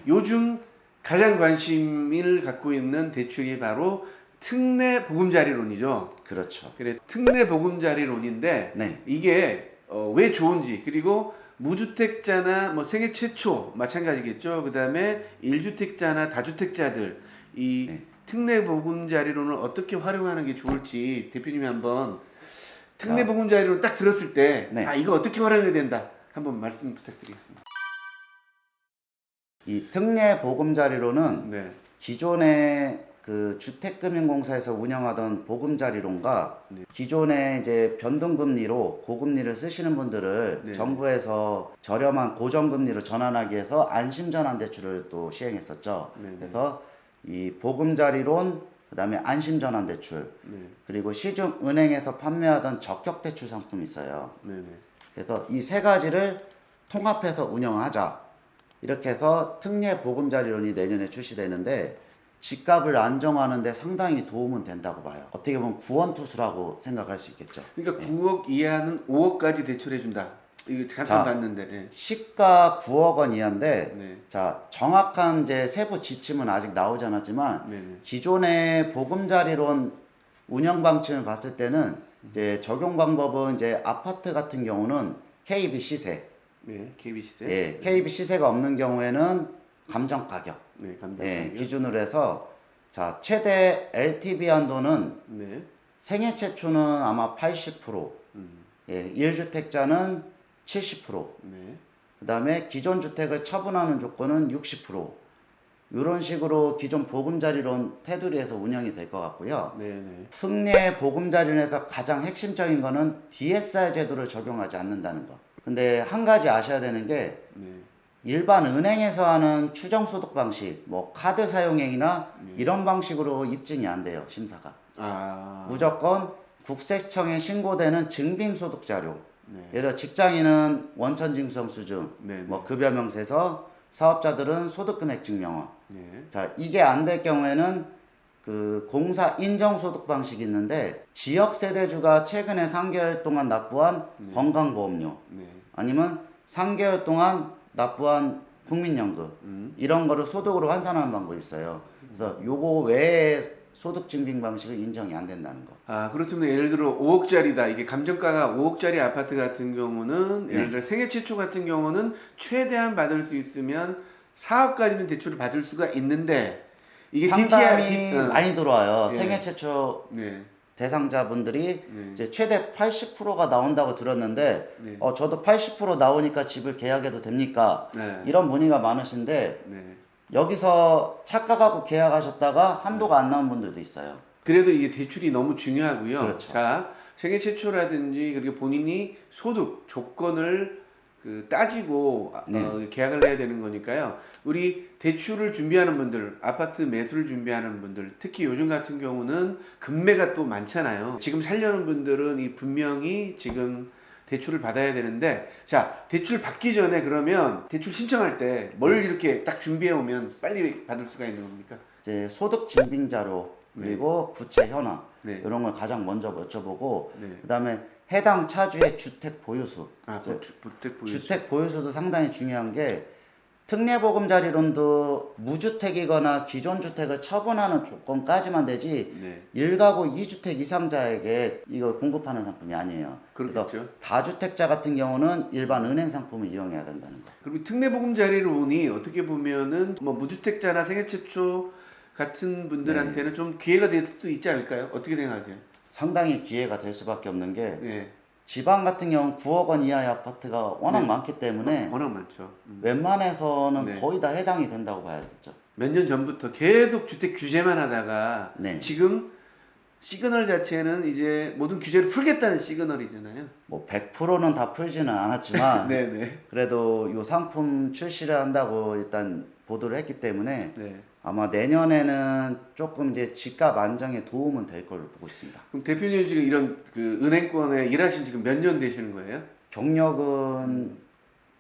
요즘 가장 관심을 갖고 있는 대출이 바로 특례 보금자리론이죠. 그렇죠. 그래, 특례 보금자리론인데 네. 이게 왜 좋은지, 그리고 무주택자나 뭐 생애 최초 마찬가지겠죠. 그다음에 1주택자나 다주택자들 이 네. 특례 보금자리론을 어떻게 활용하는 게 좋을지 대표님이 한번 특례 아. 보금자리론 딱 들었을 때 네. 이거 어떻게 활용해야 된다 한번 말씀 부탁드리겠습니다. 이 특례 보금자리론은 네. 기존의 그 주택금융공사에서 운영하던 보금자리론과 네. 기존에 이제 변동금리로 고금리를 쓰시는 분들을 네. 정부에서 저렴한 고정금리로 전환하기 위해서 안심전환대출을 또 시행했었죠. 네. 그래서 이 보금자리론, 그 다음에 안심전환대출, 네. 그리고 시중은행에서 판매하던 적격대출 상품이 있어요. 네. 네. 그래서 이 세 가지를 통합해서 운영하자. 이렇게 해서 특례 보금자리론이 내년에 출시되는데 집값을 안정하는데 상당히 도움은 된다고 봐요. 어떻게 보면 구원투수라고 생각할 수 있겠죠. 그러니까 예. 9억 이하는 5억까지 대출해준다. 이거 자, 잠깐 봤는데. 네. 시가 9억 원 이하인데 네. 자, 정확한 이제 세부 지침은 아직 나오지 않았지만 네. 네. 기존의 보금자리론 운영 방침을 봤을 때는 이제 적용 방법은 이제 아파트 같은 경우는 KB 시세, 네. KB 시세. 예, KB 시세가 없는 경우에는 감정 가격, 네. 감정. 예, 기준으로 해서 자, 최대 LTV 한도는 네. 생애 최초는 아마 80%, 예, 1주택자는 70%, 네. 그 다음에 기존 주택을 처분하는 조건은 60%, 이런 식으로 기존 보금자리론 테두리에서 운영이 될 것 같고요. 네. 네. 특례 보금자리론에서 가장 핵심적인 거는 DSR 제도를 적용하지 않는다는 거. 근데 한 가지 아셔야 되는 게 네. 일반 은행에서 하는 추정소득 방식, 뭐 카드 사용행위나 이런 방식으로 입증이 안 돼요, 심사가. 무조건 국세청에 신고되는 증빙소득 자료. 네. 예를 들어 직장인은 원천징수성 수준, 네. 뭐 급여명세서, 사업자들은 소득금액 증명원. 네. 자, 이게 안 될 경우에는 그 공사 인정소득 방식이 있는데 지역 세대주가 최근에 3개월 동안 납부한 건강보험료, 네. 아니면 3개월 동안 납부한 국민연금, 이런 거를 소득으로 환산하는 방법이 있어요. 그래서 요거 외에 소득 증빙 방식은 인정이 안 된다는 거. 그렇다면 예를 들어 5억짜리다. 이게 감정가가 5억짜리 아파트 같은 경우는 예를 들어 생애 최초 같은 경우는 최대한 받을 수 있으면 4억까지는 대출을 받을 수가 있는데 이게 상당히 많이 들어와요. 예. 생애 최초 네. 대상자분들이 네. 이제 최대 80%가 나온다고 들었는데 네. 저도 80% 나오니까 집을 계약해도 됩니까? 네. 이런 문의가 많으신데 네. 여기서 착각하고 계약하셨다가 한도가 안 나온 분들도 있어요. 그래도 이게 대출이 너무 중요하고요. 그렇죠. 자, 생애 최초라든지 그리고 본인이 소득 조건을 따지고 계약을 해야 되는 거니까요. 우리 대출을 준비하는 분들, 아파트 매수를 준비하는 분들, 특히 요즘 같은 경우는 금매가 또 많잖아요. 지금 살려는 분들은 이 분명히 지금 대출을 받아야 되는데, 자, 대출 받기 전에 그러면 대출 신청할 때 뭘 이렇게 딱 준비해 오면 빨리 받을 수가 있는 겁니까? 이제 소득 증빙 자료 그리고 부채 현황 이런 걸 가장 먼저 여쭤보고 그다음에 해당 차주의 주택 보유수. 주택 보유수. 주택 보유수도 상당히 중요한 게 특례보금자리론도 무주택이거나 기존 주택을 처분하는 조건까지만 되지 1가구 2주택 이상자에게 이걸 공급하는 상품이 아니에요. 그렇겠죠. 다주택자 같은 경우는 일반 은행 상품을 이용해야 된다는 거. 그리고 특례보금자리론이 어떻게 보면은 뭐 무주택자나 생애 최초 같은 분들한테는 좀 기회가 될 수도 있지 않을까요? 어떻게 생각하세요? 상당히 기회가 될 수밖에 없는 게 네. 지방 같은 경우는 9억 원 이하의 아파트가 워낙 많기 때문에 워낙 많죠. 웬만해서는 거의 다 해당이 된다고 봐야겠죠. 몇 년 전부터 계속 주택 규제만 하다가 지금 시그널 자체는 이제 모든 규제를 풀겠다는 시그널이잖아요. 뭐 100%는 다 풀지는 않았지만 네네. 그래도 이 상품 출시를 한다고 일단 보도를 했기 때문에 아마 내년에는 조금 이제 집값 안정에 도움은 될 걸로 보고 있습니다. 그럼 대표님 지금 이런 은행권에 일하신 지금 몇 년 되시는 거예요? 경력은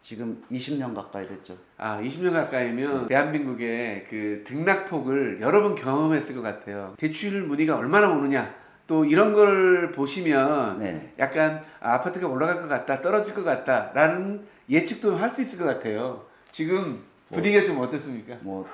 지금 20년 가까이 됐죠. 20년 가까이면 대한민국의 등락폭을 여러 번 경험했을 것 같아요. 대출 문의가 얼마나 오느냐, 또 이런 걸 보시면 약간 아파트가 올라갈 것 같다, 떨어질 것 같다 라는 예측도 할 수 있을 것 같아요. 지금 분위기가 좀 어떻습니까? 뭐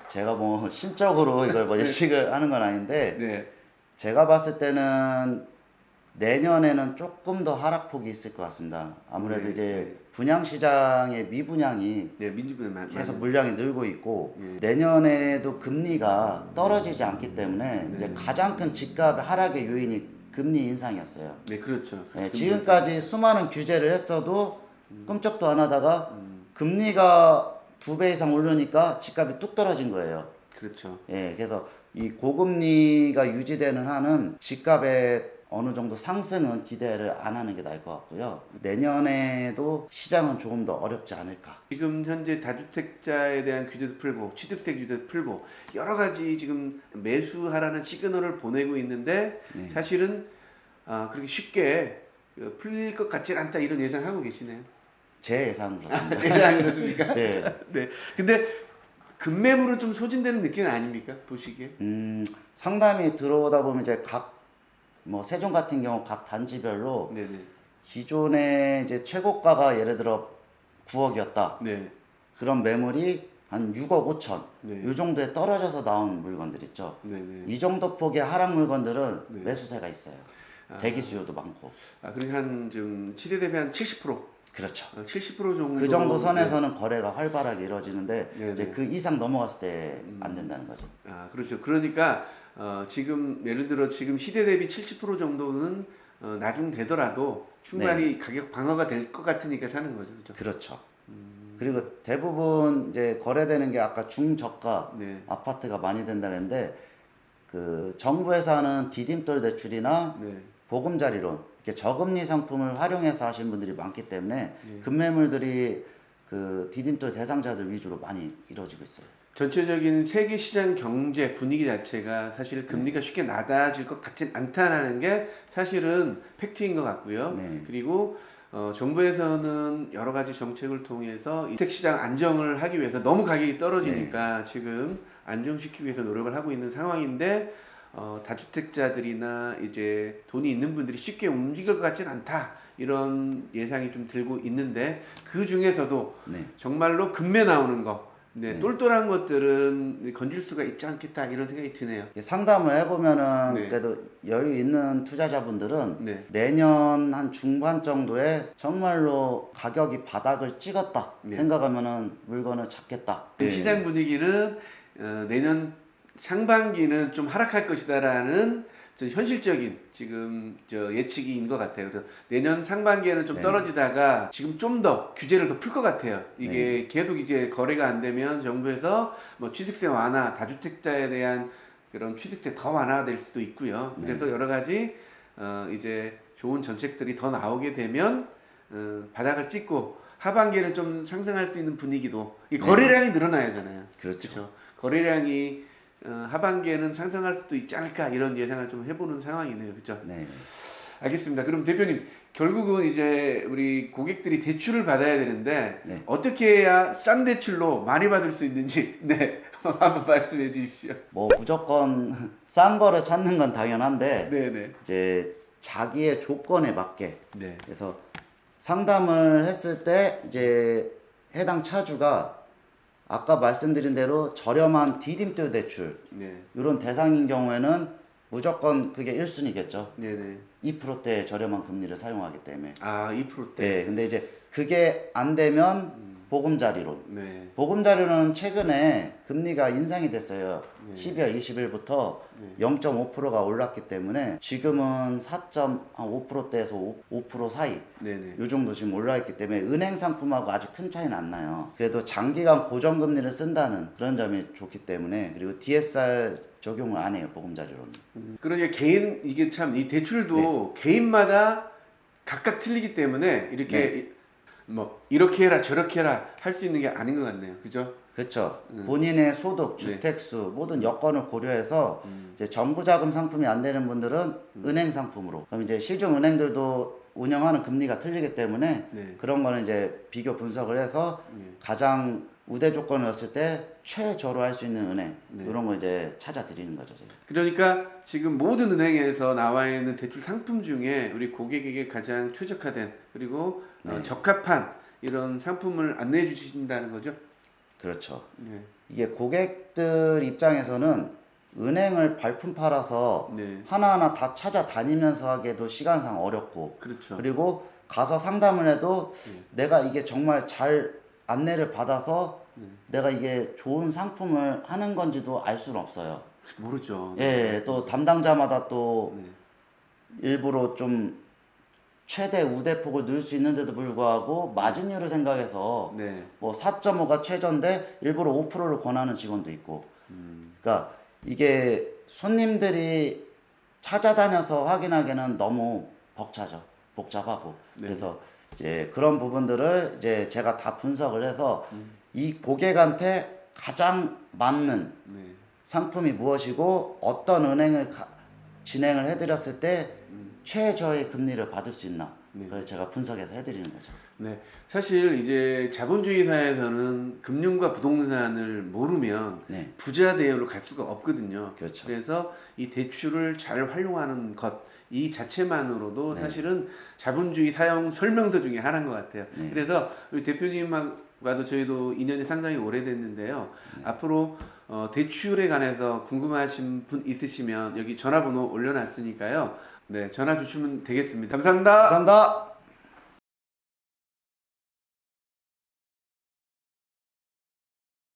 제가 뭐 심적으로 이걸 뭐 예측을 하는 건 아닌데 네. 제가 봤을 때는 내년에는 조금 더 하락폭이 있을 것 같습니다. 아무래도 네, 이제 분양 시장의 미분양이 네, 민주분만 계속 물량이 늘고 있고 예. 내년에도 금리가 떨어지지 않기 때문에 이제 네. 가장 큰 집값 하락의 요인이 금리 인상이었어요. 네, 그렇죠. 네, 지금까지 수많은 규제를 했어도 끔찍도 안 하다가 금리가 2배 이상 오르니까 집값이 뚝 떨어진 거예요. 그렇죠. 예, 그래서 이 고금리가 유지되는 한은 집값의 어느 정도 상승은 기대를 안 하는 게 나을 것 같고요. 내년에도 시장은 조금 더 어렵지 않을까. 지금 현재 다주택자에 대한 규제도 풀고 취득세 규제도 풀고 여러 가지 지금 매수하라는 시그널을 보내고 있는데 네. 사실은 그렇게 쉽게 풀릴 것 같지 않다 이런 예상하고 계시네요. 제 예상은 그렇습니다. 예상 그렇습니까? 네. 네. 근데 급매물은 좀 소진되는 느낌 아닙니까? 보시기에. 상담이 들어오다 보면 이제 각 뭐 세종 같은 경우 각 단지별로 네네. 기존에 이제 최고가가 예를 들어 9억이었다. 네. 그런 매물이 한 6억 5천. 네. 이 정도에 떨어져서 나온 물건들 있죠. 네네. 이 정도 폭의 하락 물건들은 네. 매수세가 있어요. 아. 대기 수요도 많고. 그러니까 한좀 시대 대비 한 70%, 그렇죠. 70% 정도. 그 정도 선에서는 거래가 활발하게 이루어지는데 네네. 이제 그 이상 넘어갔을 때 안 된다는 거죠. 그렇죠. 그러니까 지금 예를 들어 지금 시대 대비 70% 정도는 나중 되더라도 충분히 가격 방어가 될 것 같으니까 사는 거죠. 그렇죠. 그렇죠. 그리고 대부분 이제 거래되는 게 아까 중저가 네. 아파트가 많이 된다는데 그 정부에서 하는 디딤돌 대출이나 네. 보금자리론 이렇게 저금리 상품을 활용해서 하시는 분들이 많기 때문에 네. 급매물들이 그 디딤돌 대상자들 위주로 많이 이루어지고 있어요. 전체적인 세계 시장 경제 분위기 자체가 사실 네. 금리가 쉽게 낮아질 것 같진 않다는 게 사실은 팩트인 것 같고요. 네. 그리고 정부에서는 여러 가지 정책을 통해서 주택 시장 안정을 하기 위해서 너무 가격이 떨어지니까 지금 안정시키기 위해서 노력을 하고 있는 상황인데 다주택자들이나 이제 돈이 있는 분들이 쉽게 움직일 것 같진 않다. 이런 예상이 좀 들고 있는데 그 중에서도 네. 정말로 금매 나오는 거 네. 똘똘한 것들은 건질 수가 있지 않겠다 이런 생각이 드네요. 상담을 해보면은 네. 그래도 여유 있는 투자자분들은 네. 내년 한 중반 정도에 정말로 가격이 바닥을 찍었다 네. 생각하면은 물건을 잡겠다. 네. 시장 분위기는 내년 상반기는 좀 하락할 것이다라는 좀 현실적인 지금 예측인 것 같아요. 그래서 내년 상반기에는 좀 네. 떨어지다가 지금 좀 더 규제를 더 풀 것 같아요. 이게 계속 이제 거래가 안 되면 정부에서 뭐 취득세 완화, 다주택자에 대한 그런 취득세 더 완화될 수도 있고요. 네. 그래서 여러 가지 이제 좋은 정책들이 더 나오게 되면 바닥을 찍고 하반기에는 좀 상승할 수 있는 분위기도 이 거래량이 늘어나야 하잖아요. 그렇죠. 그렇죠. 거래량이 하반기에는 상승할 수도 있지 않을까 이런 예상을 좀 해보는 상황이네요. 그렇죠? 네. 알겠습니다. 그럼 대표님 결국은 이제 우리 고객들이 대출을 받아야 되는데 네. 어떻게 해야 싼 대출로 많이 받을 수 있는지 네 한번 말씀해 주십시오. 뭐 무조건 싼 거를 찾는 건 당연한데 네네. 이제 자기의 조건에 맞게 네. 그래서 상담을 했을 때 이제 해당 차주가 아까 말씀드린 대로 저렴한 디딤돌 대출 네. 이런 대상인 경우에는 무조건 그게 1순위겠죠. 네네. 2%대 저렴한 금리를 사용하기 때문에. 2%대. 네, 근데 이제 그게 안 되면 보금자리론. 네. 보금자리론은 최근에 금리가 인상이 됐어요. 네. 12월 20일부터 네. 0.5%가 올랐기 때문에 지금은 4.5%대에서 5% 사이 네네. 요 정도 지금 올라있기 때문에 은행 상품하고 아주 큰 차이는 안 나요. 그래도 장기간 고정금리를 쓴다는 그런 점이 좋기 때문에 그리고 DSR 적용을 안 해요 보금자리론은. 그러니까 개인 이게 참 이 대출도 개인마다 각각 틀리기 때문에 이렇게 뭐 이렇게 해라 저렇게 해라 할 수 있는 게 아닌 것 같네요. 그죠? 그렇죠. 본인의 소득, 주택수 모든 여건을 고려해서 이제 정부 자금 상품이 안 되는 분들은 은행 상품으로. 그럼 이제 시중 은행들도 운영하는 금리가 틀리기 때문에 네. 그런 거는 이제 비교 분석을 해서 가장 우대 조건을 넣었을 때 최저로 할 수 있는 은행 이런 거 이제 찾아 드리는 거죠. 제가. 그러니까 지금 모든 은행에서 나와 있는 대출 상품 중에 우리 고객에게 가장 최적화된 그리고 적합한 이런 상품을 안내해 주신다는 거죠. 그렇죠. 네. 이게 고객들 입장에서는 은행을 발품 팔아서 네. 하나하나 다 찾아다니면서 하기에도 시간상 어렵고, 그렇죠. 그리고 가서 상담을 해도 내가 이게 정말 잘 안내를 받아서 내가 이게 좋은 상품을 하는 건지도 알 수는 없어요. 모르죠. 예, 또 담당자마다 또 네. 일부러 좀 최대 우대폭을 넣을 수 있는데도 불구하고 마진율을 생각해서 네. 뭐 4.5가 최저인데 일부러 5%를 권하는 직원도 있고, 그러니까 이게 손님들이 찾아다녀서 확인하기에는 너무 복잡하고 네. 그래서 이제 그런 부분들을 이제 제가 다 분석을 해서 이 고객한테 가장 맞는 네. 상품이 무엇이고 어떤 은행을 진행을 해드렸을 때 최저의 금리를 받을 수 있나, 네. 그래서 제가 분석해서 해드리는 거죠. 네. 사실 이제 자본주의 사회에서는 금융과 부동산을 모르면 네, 부자 대우로 갈 수가 없거든요. 그렇죠. 그래서 이 대출을 잘 활용하는 것, 이 자체만으로도 네. 사실은 자본주의 사용 설명서 중에 하나인 것 같아요. 네. 그래서 우리 대표님과도 저희도 인연이 상당히 오래됐는데요. 앞으로 대출에 관해서 궁금하신 분 있으시면 여기 전화번호 올려놨으니까요. 네, 전화 주시면 되겠습니다. 감사합니다. 감사합니다.